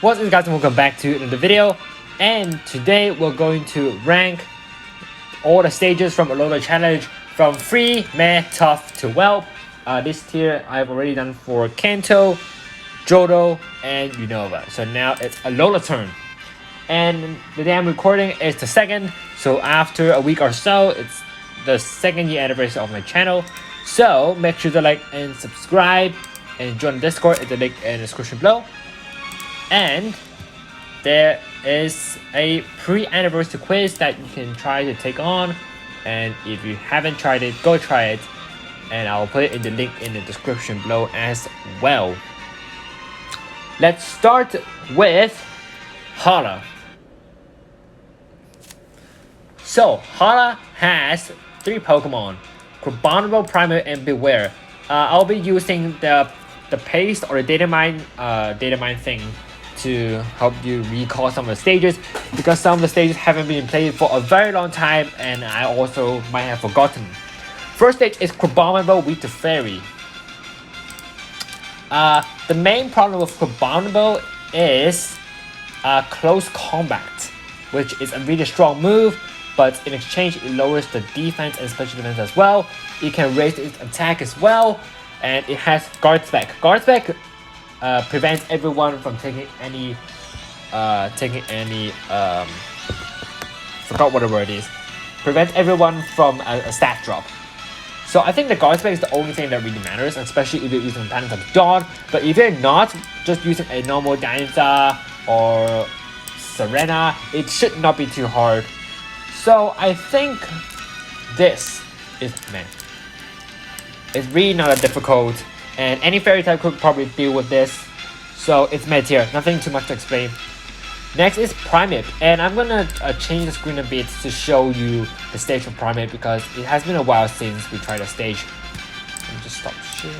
What's up guys, and welcome back to another video. And today we're going to rank all the stages from Alola challenge from free, meh, tough to well. This tier I've already done for Kanto, Johto, and Unova. So now it's Alola turn. And the day I'm recording is the 2nd. So after a week or so, it's the 2nd year anniversary of my channel. So make sure to like and subscribe and join the Discord at the link in the description below. And there is a pre-anniversary quiz that you can try to take on. And if you haven't tried it, go try it. And I'll put it in the link in the description below as well. Let's start with Hala. So Hala has 3 Pokemon, Crabominable, Primeape, and Beware. I'll be using the paste or the data mine thing to help you recall some of the stages, because some of the stages haven't been played for a very long time and I also might have forgotten. First stage is Crabominable, weak to Fairy. The main problem with Crabominable is close combat, which is a really strong move, but in exchange it lowers the defense and special defense as well. It can raise its attack as well, and it has Guard Spec. Guard Spec prevents everyone from taking any forgot what the word is. Prevents everyone from a stat drop. So I think the Guard Spec is the only thing that really matters, especially if you're using Pattern of Dawn. But if you're not just using a normal Dianza or Serena, it should not be too hard. So I think this is meh. It's really not that difficult, and any fairy type could probably deal with this. So it's meh tier, nothing too much to explain. Next is Primeape, and I'm gonna change the screen a bit to show you the stage for Primeape because it has been a while since we tried the stage. Let me just stop sharing.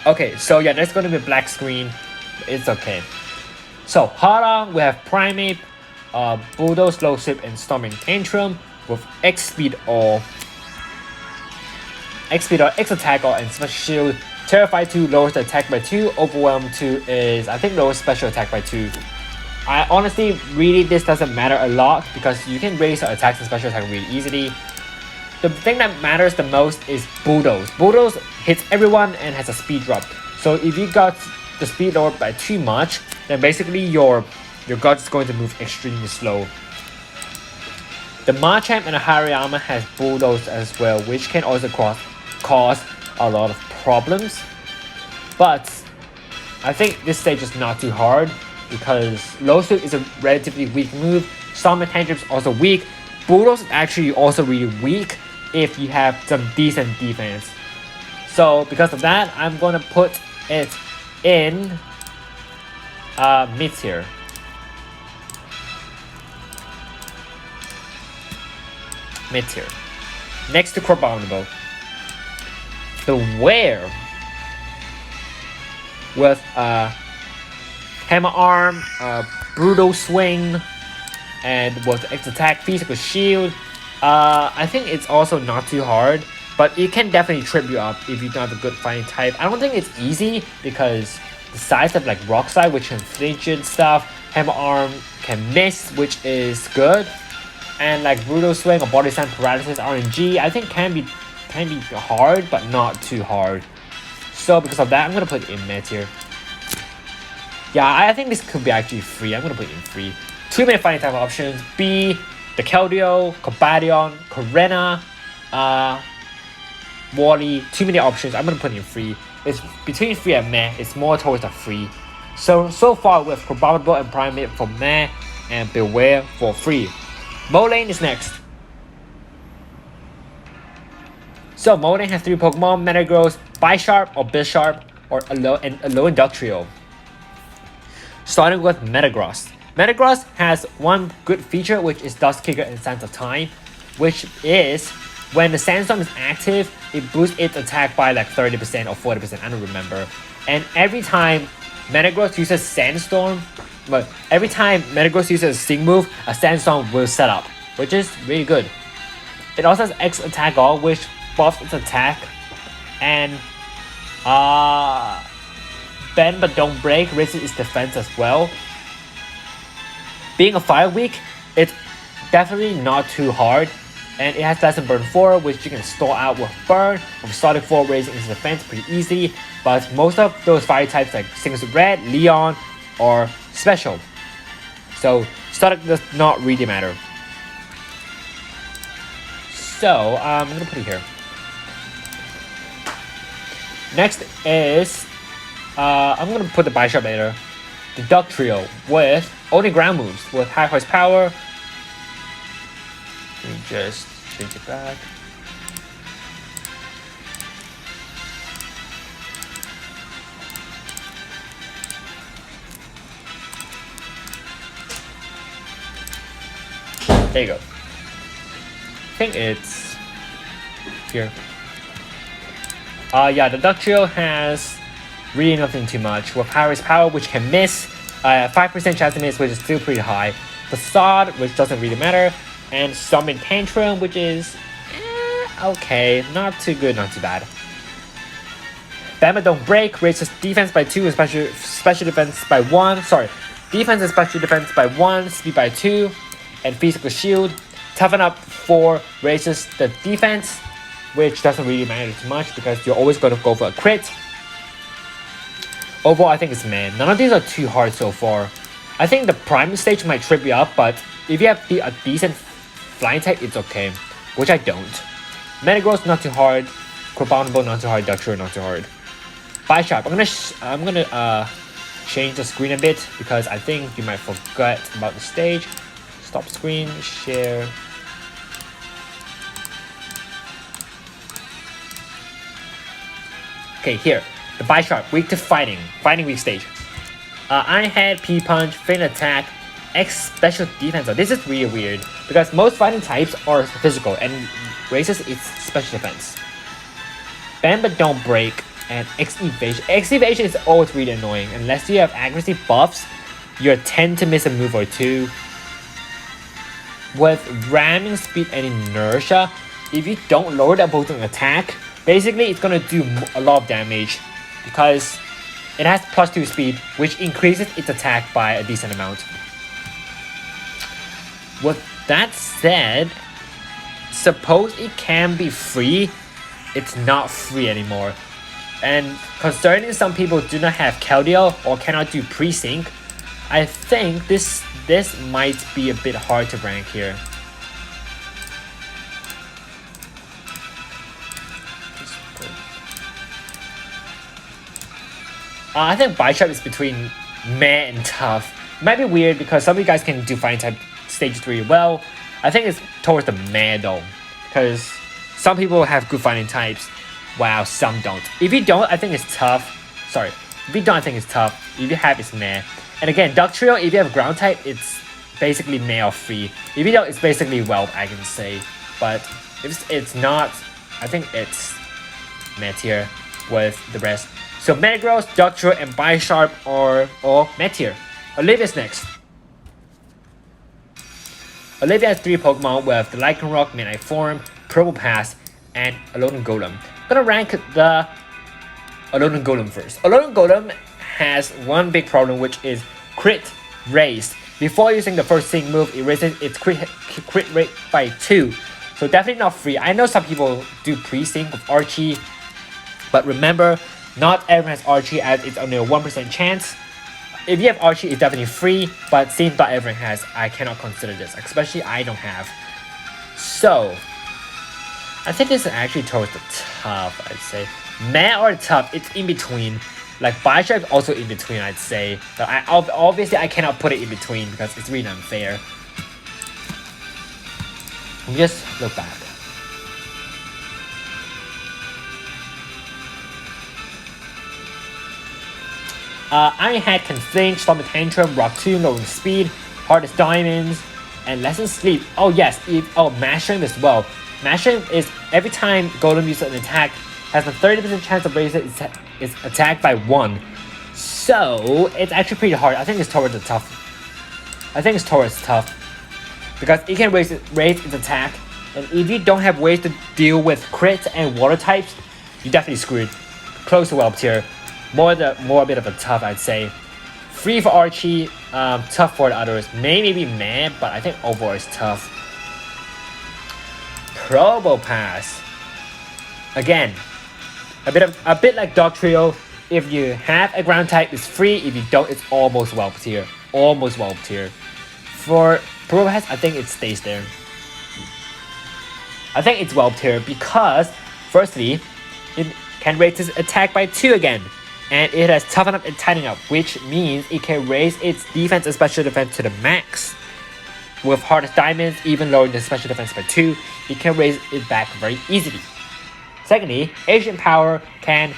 Okay, so yeah, there's gonna be a black screen. It's okay. So Hala, we have Primeape, Bulldoze, Slow Sip, and Storming Tantrum with X Speed or X Attack or and Special Shield. Terrify 2 lowers the attack by 2. Overwhelm 2 is, I think, lowers special attack by 2. I honestly, really, this doesn't matter a lot because you can raise your attacks and special attack really easily. The thing that matters the most is Bulldoze. Bulldoze hits everyone and has a speed drop. So if you got the speed lowered by too much, then basically your guard is going to move extremely slow. The Machamp and the Hariyama has Bulldoze as well, which can also cause a lot of problems. But I think this stage is not too hard because Low Suit is a relatively weak move. Storming Tantrum is also weak. Bulldoze is actually also really weak if you have some decent defense. So because of that, I'm gonna put it in mid tier. Mid tier. Next to Crabominable, Beware with Hammer Arm, Brutal Swing, and with X Attack, Physical Shield. I think it's also not too hard, but it can definitely trip you up if you don't have a good fighting type. I don't think it's easy because the size of like Rock Slide, which can flinch and stuff, Hammer Arm can miss, which is good, and like Brutal Swing or Body Slam Paralysis RNG, I think can be hard, but not too hard. So because of that, I'm gonna put it in meh tier. Yeah, I think this could be actually free. I'm gonna put it in free. Too many fighting type options. B, the Keldeo, Cobalion, Corena, Wally. Too many options. I'm gonna put it in free. It's between free and meh. It's more towards the free. So far we have Crabominable and Primeape for meh and Beware for free. Molane is next. So Molane has 3 Pokemon: Metagross, Bisharp or Bisharp, or Alola. Starting with Metagross. Metagross has one good feature, which is Dust Kicker and Sands of Time, which is when the Sandstorm is active, it boosts its attack by like 30% or 40%, I don't remember. And every time Metagross uses Sandstorm, but every time Metagross uses a Sting move, a Sandstorm will set up, which is really good. It also has X Attack All, which buffs its attack, and bend but don't break raises its defense as well. Being a fire weak, it's definitely not too hard, and it has less than burn 4, which you can stall out with burn, with Sonic 4 raising its defense pretty easy, but most of those fire types like Singles Red, Leon, are special. So Sonic does not really matter. So I'm gonna put it here. Next is I'm gonna put the Bishop later. The Duck Trio with only ground moves with high horsepower. Let me just change it back. There you go. I think it's here. Yeah, the Duck Trio has really nothing too much. With Harry's power, which can miss, 5% chance to miss, which is still pretty high. Facade, which doesn't really matter, and Summon Tantrum, which is okay, not too good, not too bad. Bama Don't Break raises defense by 2 and special defense by 1. Sorry, defense and special defense by 1, speed by 2, and physical shield. Toughen Up 4 raises the defense, which doesn't really matter too much because you're always going to go for a crit. Overall, I think it's meh. None of these are too hard so far. I think the prime stage might trip you up, but if you have a decent flying type, it's okay, which I don't. Metagross not too hard, Crabombo not too hard, Duck Trio not too hard. Bishop, I'm gonna change the screen a bit because I think you might forget about the stage. Stop screen, share. Okay, here. The Bishop, weak to fighting weak stage. Iron Head, P-Punch, Feint Attack, X Special Defense. So this is really weird because most fighting types are physical and raises its special defense. Bend but don't break, and X Evasion. X Evasion is always really annoying. Unless you have accuracy buffs, you tend to miss a move or two. With ramming speed and inertia, if you don't lower the opposing attack, basically it's gonna do a lot of damage because it has +2 speed, which increases its attack by a decent amount. With that said, suppose it can be free, it's not free anymore. And concerning some people do not have Keldeo or cannot do pre-sync, I think this might be a bit hard to rank here. I think Bishop is between meh and tough. It might be weird because some of you guys can do fighting type stage 3 well. I think it's towards the meh though, because some people have good fighting types, while some don't. If you don't, I think it's tough. Sorry, if you don't, I think it's tough. If you have, it's meh. And again, Duck Trio, if you have ground type, it's basically meh or free. If you don't, it's basically well, I can say. But if it's not, I think it's meh tier with the rest. So Metagross, Duck Trio, and Bishop are all meh tier. Olivia's next. Olivia has 3 Pokemon with the Lycanroc, Midnight Form, Purple Pass, and Alolan Golem. I'm gonna rank the Alolan Golem first. Alolan Golem has one big problem, which is crit raise. Before using the first sync move, it raises its crit rate by 2. So definitely not free. I know some people do pre-sync with Archie, but remember, not everyone has Archie as it's only a 1% chance. If you have Archie, it's definitely free, but since not everyone has, I cannot consider this, especially I don't have. So, I think this is actually towards the tough, I'd say. Meh or tough, it's in between. Like Bishop is also in between, I'd say. But obviously I cannot put it in between because it's really unfair. Just look back. Iron Head can flinch, Summon Tantrum, Rock Tomb, lowering speed, Hardest Diamonds, and Lessen Sleep. Oh yes, Mashing as well. Mashing is every time Golem uses an attack, has a 30% chance of raising its attack by 1. So it's actually pretty hard. I think it's towards the tough. Because it can raise its attack And if you don't have ways to deal with crits and water types, you're definitely screwed. Close to Whelp tier. More a bit of a tough, I'd say. Free for Archie, tough for the others. Maybe meh, but I think overall is tough. Probopass. Again, a bit like Dog Trio. If you have a ground type, it's free. If you don't, it's almost Whelp tier. Almost Whelp tier. For Probopass, I think it stays there. I think it's Whelp tier because, firstly, it can raise its attack by 2 again. And it has Toughen Up and Tighten Up, which means it can raise its defense and special defense to the max. With Hardest Diamonds, even lowering the special defense by 2, it can raise it back very easily. Secondly, Ancient Power can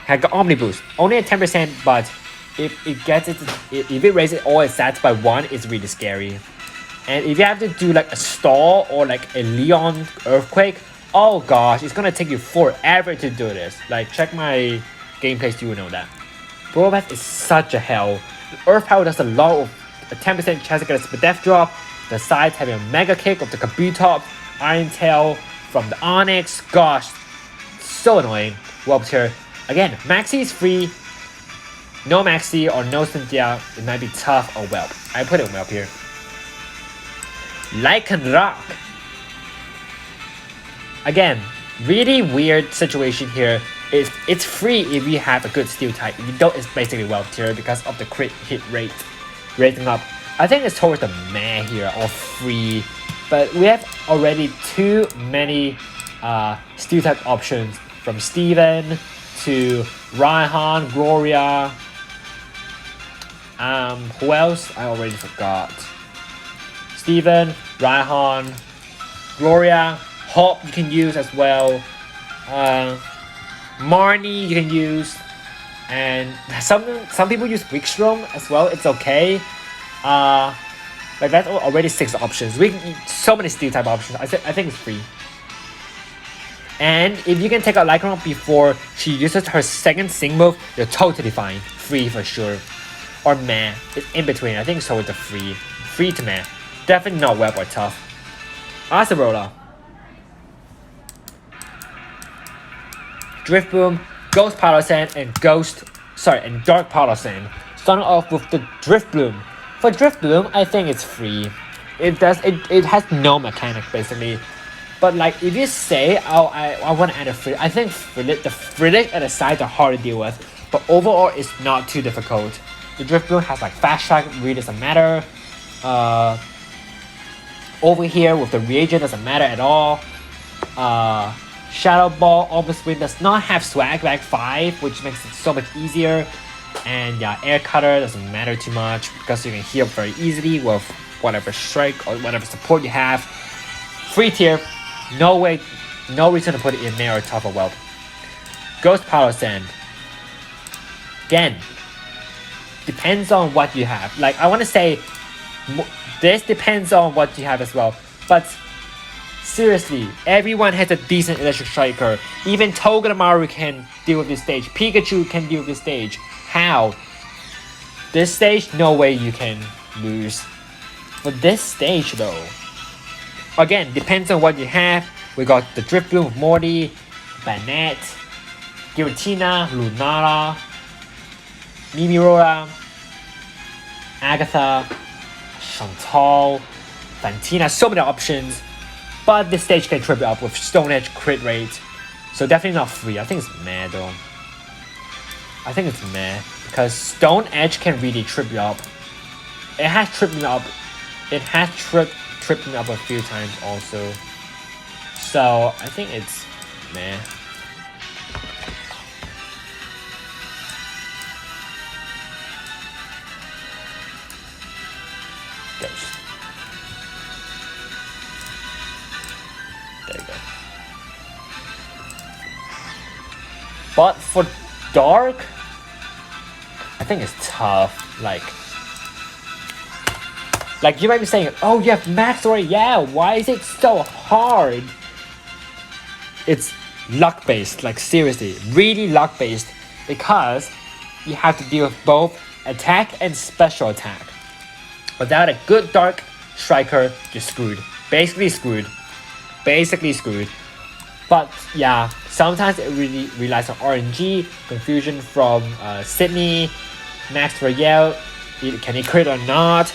have got Omni Boost, only at 10%, but if it raises all its stats by 1, it's really scary. And if you have to do like a stall or like a Leon Earthquake, oh gosh, it's gonna take you forever to do this. Like, check my gameplays, you will know that. Probopass is such a hell. Earth Power does a lot of a 10% chance to get a Super Death Drop. The sides having a Mega Kick of the Kabutops, Iron Tail from the Onyx. Gosh, so annoying. Whelp tier. Again, Maxi is free. No Maxi or no Cynthia, it might be tough or Whelp. I put it in Whelp here. Lycanroc. Again, really weird situation here. It's free if you have a good steel type. If you don't, it's basically Whelp tier because of the crit hit rate rating up. I think it's towards the meh here, or free. But we have already too many steel type options, from Steven to Raihan, Gloria. Who else? I already forgot. Steven, Raihan, Gloria, Hop you can use as well. Marnie you can use, and some people use Wickstrom as well. It's okay. Like that's already 6 options. We can so many steel type options. I think it's free. And if you can take out Lycanroc before she uses her second Sing move, you're totally fine. Free for sure. Or meh. It's in between. I think so with the free. Free to meh. Definitely not Whelp or tough. Acerola. Drift Boom, Ghost Palossand, and Dark Palossand. Starting off with the Drift Bloom. For Drift Bloom, I think it's free. It has no mechanic basically. But like if you say, I want to add a Frillick, I think the Frillick and the sides are hard to deal with. But overall, it's not too difficult. The Drift Bloom has like Fast Track, really doesn't matter. Over here with the reagent doesn't matter at all. Shadow Ball, Almost Wind does not have Swag Bag 5, which makes it so much easier. And yeah, Air Cutter doesn't matter too much because you can heal very easily with whatever strike or whatever support you have. Free tier, no reason to put it in there or top of Whelp. Ghost Palossand. Again, depends on what you have. Like I want to say, this depends on what you have as well. But seriously, everyone has a decent Electric Striker. Even Togedemaru can deal with this stage. Pikachu can deal with this stage. How? This stage, no way you can lose. For this stage though, again, depends on what you have. We got the Drift Bloom with Morty, Banette, Giratina, Lunara, Mimirora, Agatha, Chantal, Fantina, so many options. But this stage can trip it up with Stone Edge crit rate. So definitely not free. I think it's meh though. I think it's meh. Because Stone Edge can really trip you up. It has tripped me up. It has tripped me up a few times also. So I think it's meh. Ghost. There you go. But for Dark, I think it's tough. Like you might be saying, oh, you have max already. Yeah, why is it so hard? It's luck based, like seriously, really luck based, because you have to deal with both attack and special attack. Without a good Dark Striker, you're screwed. Basically screwed. basically screwed. But yeah, sometimes it really relies on RNG, confusion from Sydney, Max Royale, can he crit or not?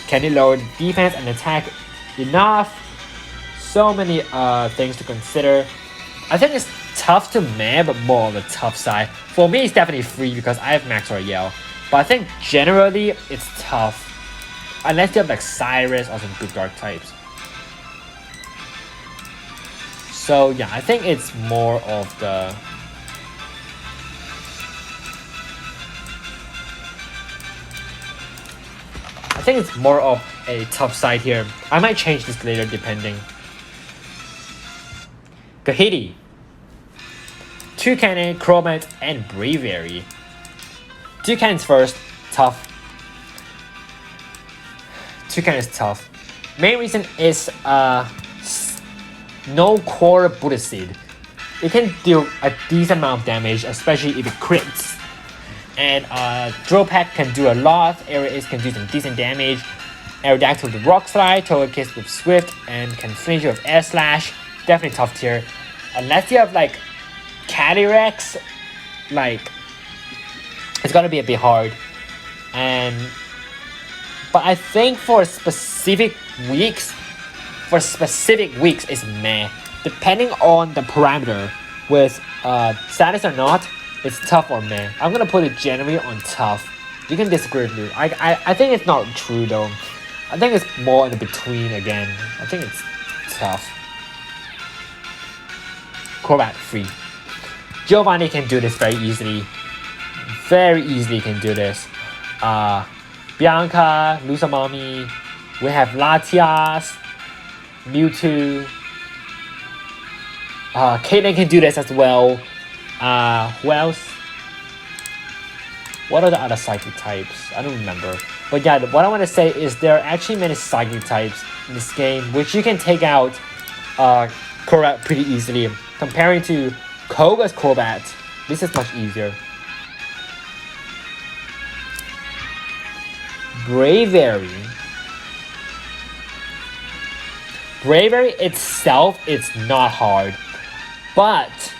Can he lower the defense and attack enough? So many things to consider. I think it's tough to man, but more on the tough side. For me, it's definitely free because I have Max Royale. But I think generally, it's tough. Unless you have like Cyrus or some good dark types. So yeah, I think it's more of the... I think it's more of a tough side here. I might change this later depending. Kahiti, Toucannon, Chromat, and Braviary. Toucannon's first, tough. Toucannon is tough. Main reason is no core Buddhist Seed. It can deal a decent amount of damage, especially if it crits. And Drill Peck can do a lot. Area Ace can do some decent damage. Aerodactyl with Rock Slide, Togekiss with Swift, and can finish it with Air Slash. Definitely tough tier. Unless you have like Calyrex, like it's gonna be a bit hard. But I think for specific weeks, it's meh. Depending on the parameter, with status or not, it's tough or meh. I'm gonna put it generally on tough. You can disagree with me. I think it's not true though. I think it's more in between again. I think it's tough. Crobat free. Giovanni can do this very easily. Very easily can do this. Bianca, Lusamami. We have Latias, Mewtwo. Caitlyn can do this as well. Who else? What are the other psychic types? I don't remember. But yeah, what I want to say is there are actually many psychic types in this game, which you can take out Crobat pretty easily. Comparing to Koga's Crobat, this is much easier. Braviary. Braviary itself, it's not hard. But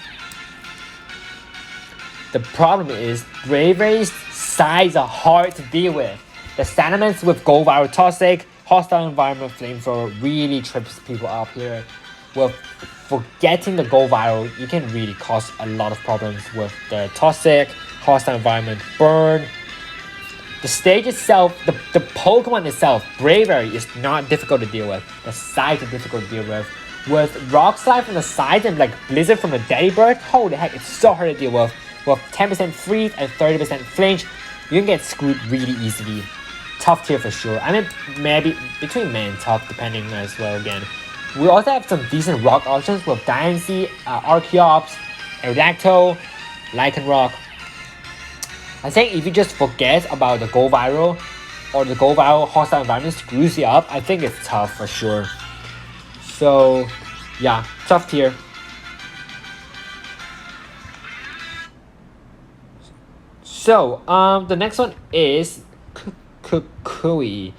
the problem is Braviary's sides are hard to deal with. The sentiments with Go Viral Toxic, Hostile Environment Flamethrower really trips people up here. With forgetting the Go Viral, you can really cause a lot of problems with the Toxic, Hostile Environment, Burn. The stage itself, the Pokemon itself, Braviary is not difficult to deal with. The sides are difficult to deal with. With Rock Slide from the side and like Blizzard from the Daddy Bird, holy heck, it's so hard to deal with. With 10% freeze and 30% flinch, you can get screwed really easily. Tough tier for sure. I mean, maybe between meh and tough, depending as well again. We also have some decent rock options with Diancie, Archeops, Aerodactyl, Lycanroc. I think if you just forget about the Go Viral, or the Go Viral Hostile Environment screws you up, I think it's tough for sure. So, yeah, tough tier. So, the next one is Kukui.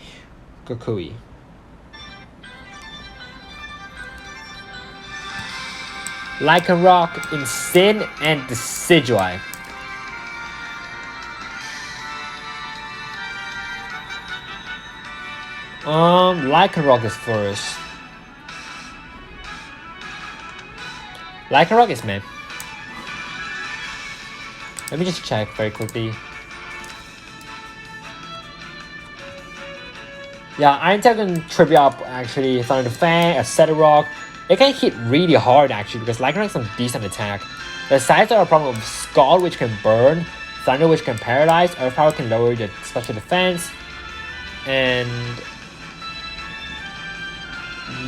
Lycanroc, Insane, and Decidueye. Lycanroc is first. Lycanroc is meh. Let me just check very quickly. Yeah, Iron Tail can trip you up actually. Thunder Fang, Rock. It can hit really hard actually because Lycanroc has some decent attack. The sides are a problem with Scald, which can burn, Thunder, which can paralyze, Earth Power can lower your special defense, and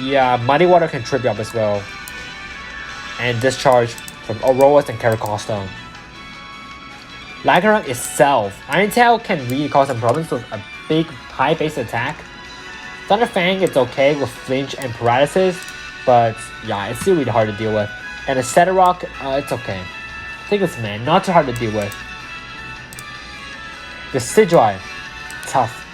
yeah, Muddy Water can trip you up as well. And Discharge from Auroras and Caracosta. Lycanroc itself, Iron Tail can really cause some problems with a big high base attack. Thunder Fang is okay with flinch and paralysis, but yeah, it's still really hard to deal with. And a Rock, it's okay. I think it's meh, not too hard to deal with. The Decidueye, tough.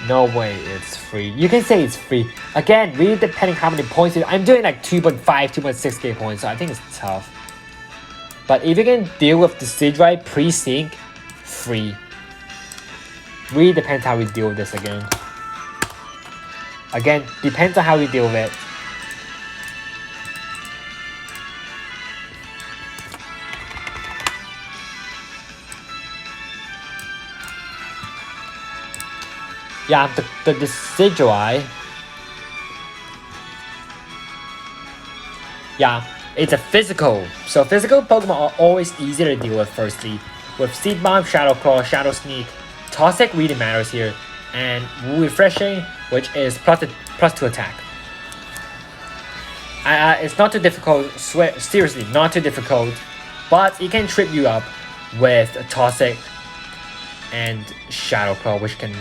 No way it's free. You can say it's free. Again, really depending how many points I'm doing like 2.5, 2.6k points, so I think it's tough. But if you can deal with the Sidrai pre-sync, free. Really depends how we deal with this again. Again, depends on how we deal with it. Yeah, the Decidueye. Yeah, it's a physical. So physical Pokemon are always easier to deal with firstly. With Seed Bomb, Shadow Claw, Shadow Sneak, Toxic really matters here. And Refreshing, which is plus 2 attack. It's not too difficult, seriously, not too difficult. But it can trip you up with Toxic and Shadow Claw, which can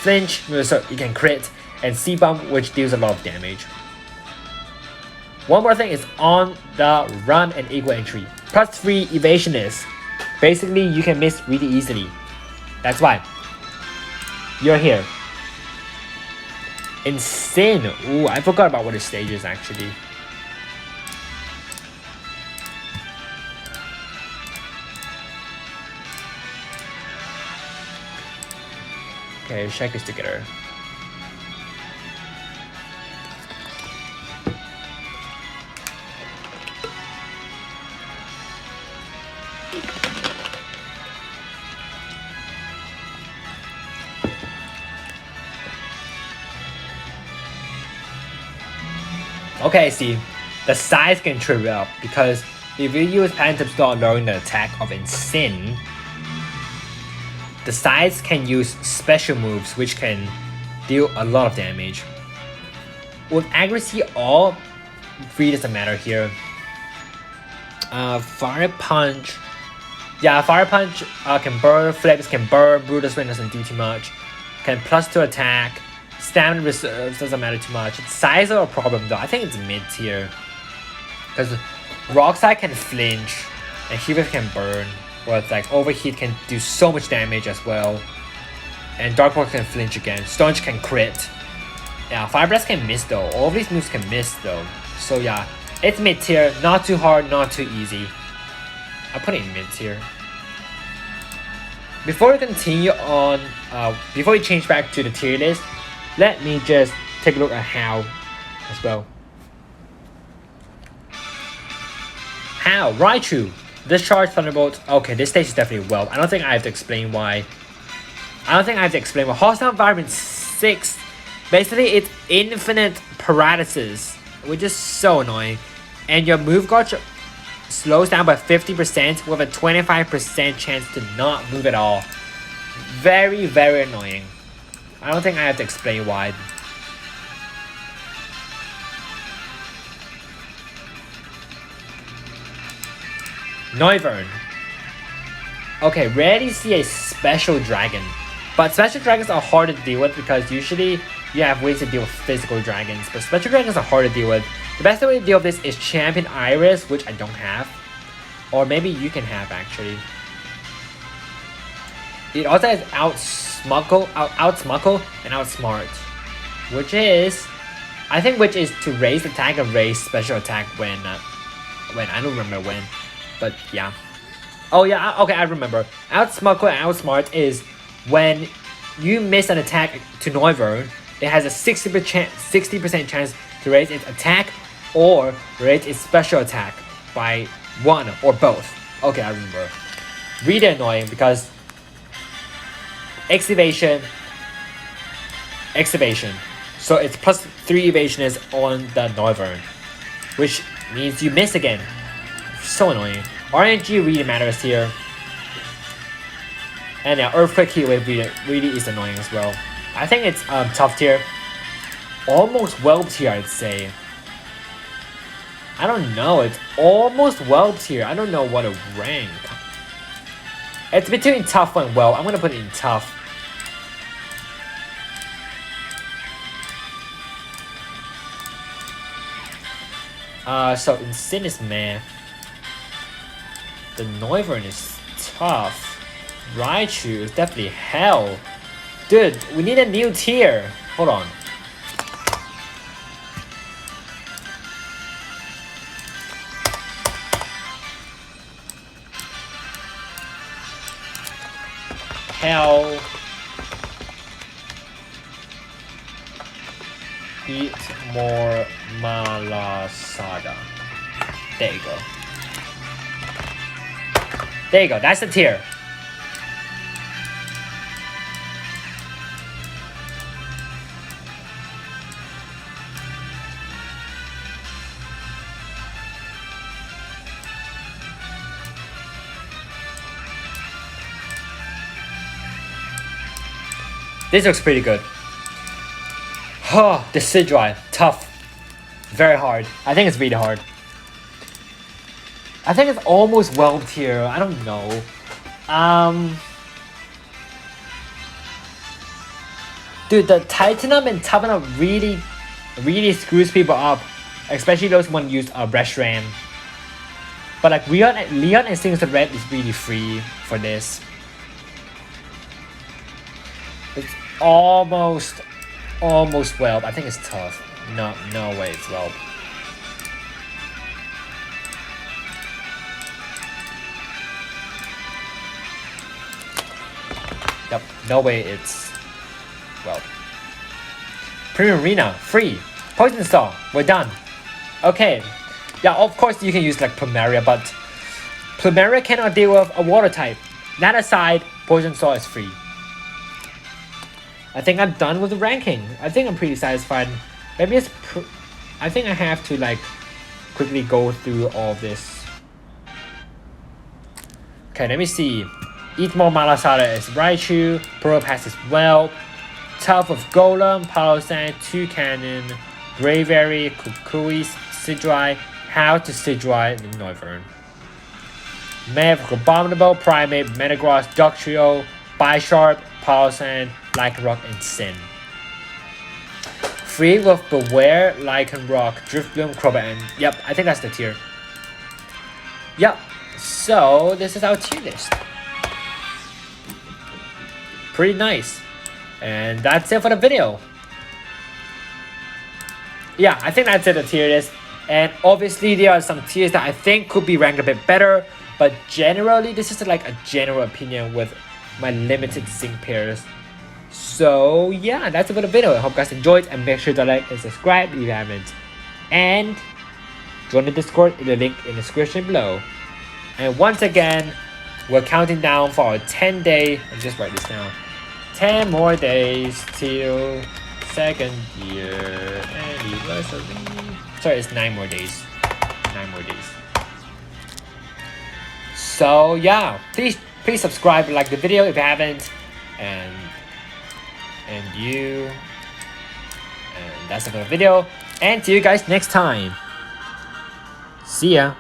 flinch, so you can crit, and Seed Bomb, which deals a lot of damage. One more thing is on the run and equal entry. Plus 3 evasionist. Basically, you can miss really easily. That's why you're here. Insane. Ooh, I forgot about what the stage is actually. Okay, check this together. Okay, see, the size can trip you up because if you use Phantom Storm during the attack of Insane, the size can use special moves which can deal a lot of damage. With accuracy, all really doesn't matter here. Fire Punch. Yeah, Fire Punch can burn, Flips can burn, Brutus Wind doesn't do too much. Can plus 2 attack. Stamina reserves doesn't matter too much. Size are a problem though. I think it's mid tier. Because Rock Slide can flinch and Heat Wave can burn. Where it's like Overheat can do so much damage as well. And Dark Pulse can flinch again. Stonch can crit. Yeah, Fire Blast can miss though. All of these moves can miss though. So yeah, it's mid tier. Not too hard, not too easy. I'll put it in mid tier. Before we continue on, before we change back to the tier list, let me just take a look at how as well. How? Raichu. Discharge Thunderbolt. Okay, this stage is definitely well. I don't think I have to explain why. Hostile Environment 6. Basically, it's infinite paralysis, which is so annoying. And your move gauge slows down by 50% with a 25% chance to not move at all. Very, very annoying. I don't think I have to explain why. Noivern. Okay, rarely see a special dragon. But special dragons are hard to deal with because usually you have ways to deal with physical dragons. But special dragons are hard to deal with. The best way to deal with this is Champion Iris, which I don't have. Or maybe you can have actually. It also has Outsmuckle and Outsmart. Which is to raise attack and raise special attack when I don't remember when. But yeah. Oh yeah, okay, I remember. Outsmuckle and Outsmart is when you miss an attack to Noivern, it has a 60% chance to raise its attack or raise its special attack by 1 or both. Okay, I remember. Really annoying because Excavation. So it's plus 3 evasion is on the Noivern, which means you miss again. So annoying. RNG really matters here. And yeah, Earthquake Heat Wave really is annoying as well. I think it's tough tier. Almost well tier, I'd say. I don't know, it's almost well tier. I don't know what to rank. It's between tough and well. I'm gonna put it in tough. So Insane is meh. The Noivern is tough. Raichu is definitely hell. Dude, we need a new tier. Hold on. Hell. Eat more malasada. There you go. There you go. That's the tier. This looks pretty good. Oh, the Sidrai, tough. Very hard. I think it's really hard. I think it's almost well tier. I don't know. Dude, the Titanum and Tabanum really screws people up. Especially those one use Reshiram. But like Leon and Singleton Red is really free for this. It's almost Whelp. I think it's tough. No way it's Whelp. Yep, no way it's Whelp. Premium Arena, free. Poison Star, we're done. Okay. Yeah, of course you can use like Plumeria, but Plumeria cannot deal with a water type. That aside, Poison Star is free. I think I'm done with the ranking. I think I'm pretty satisfied. Maybe it's I think I have to like quickly go through all of this. Okay, let me see. Eat More Malasada is Raichu. Probopass is well. Tough of Golem, Palossand, Toucannon, Braviary, Kukui, Sidrai, How to Sidrai, and Noivern. Mav, Abominable, Primate, Metagross, Dugtrio, Bisharp, Palossand, Lycanroc, and Sin. Free with Beware, Lycanroc, Driftbloom, Crobat. Yep, I think that's the tier. Yep, so this is our tier list. Pretty nice. And that's it for the video. Yeah, I think that's it, the tier list. And obviously there are some tiers that I think could be ranked a bit better. But generally, this is like a general opinion with my limited sync pairs. So yeah, that's it for the video. I hope you guys enjoyed, and make sure to like and subscribe if you haven't. And join the Discord in the link in the description below. And once again, we're counting down for our 10-day, I'll just write this down, 10 more days till second year anniversary. Sorry, it's 9 more days. 9 more days. So yeah, please subscribe and like the video if you haven't. And that's it for the video. And see you guys next time. See ya.